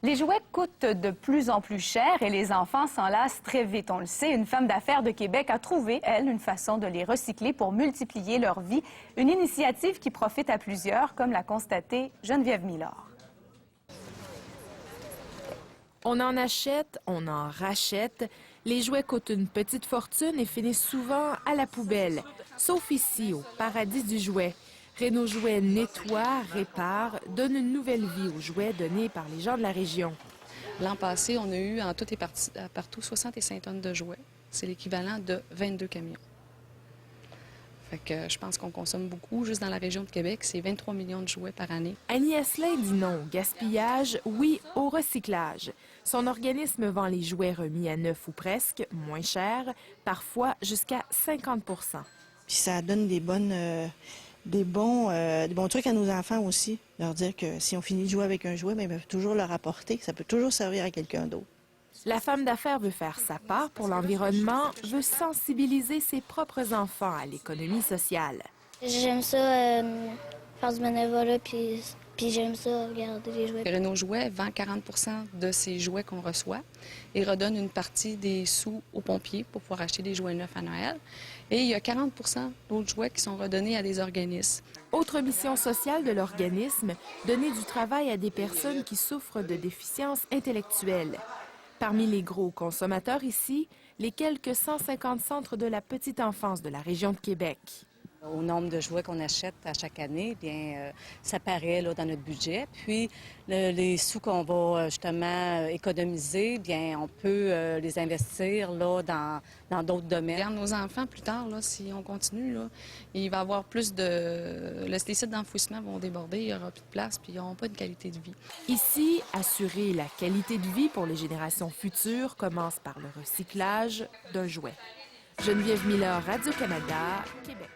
Les jouets coûtent de plus en plus cher et les enfants s'en lassent très vite. On le sait, une femme d'affaires de Québec a trouvé, elle, une façon de les recycler pour multiplier leur vie. Une initiative qui profite à plusieurs, comme l'a constaté Geneviève Milord. On en achète, on en rachète. Les jouets coûtent une petite fortune et finissent souvent à la poubelle. Sauf ici, au paradis du jouet. Réno Jouet nettoie, répare, donne une nouvelle vie aux jouets donnés par les gens de la région. L'an passé, on a eu en tout et partout 65 tonnes de jouets. C'est l'équivalent de 22 camions. Fait que je pense qu'on consomme beaucoup. Juste dans la région de Québec, c'est 23 millions de jouets par année. Annie Asselin dit non au gaspillage, oui au recyclage. Son organisme vend les jouets remis à neuf ou presque, moins cher, parfois jusqu'à 50 %. Puis ça donne des bons trucs à nos enfants aussi. Leur dire que si on finit de jouer avec un jouet, bien, ils peuvent toujours le rapporter. Ça peut toujours servir à quelqu'un d'autre. La femme d'affaires veut faire sa part pour l'environnement, veut sensibiliser ses propres enfants à l'économie sociale. J'aime ça faire du bénévolat, puis j'aime ça regarder les jouets. Réno Jouet vend 40 de ces jouets qu'on reçoit et redonne une partie des sous aux pompiers pour pouvoir acheter des jouets neufs à Noël. Et il y a 40 d'autres jouets qui sont redonnés à des organismes. Autre mission sociale de l'organisme, donner du travail à des personnes qui souffrent de déficiences intellectuelles. Parmi les gros consommateurs ici, les quelques 150 centres de la petite enfance de la région de Québec. Au nombre de jouets qu'on achète à chaque année, bien, ça paraît là, dans notre budget. Puis, les sous qu'on va justement économiser, bien, on peut les investir là, dans d'autres domaines. Regarde nos enfants plus tard, là, si on continue, là, il va y avoir plus de... Les sites d'enfouissement vont déborder, il n'y aura plus de place, puis ils n'auront pas de qualité de vie. Ici, assurer la qualité de vie pour les générations futures commence par le recyclage d'un jouet. Geneviève Milord, Radio-Canada, Québec.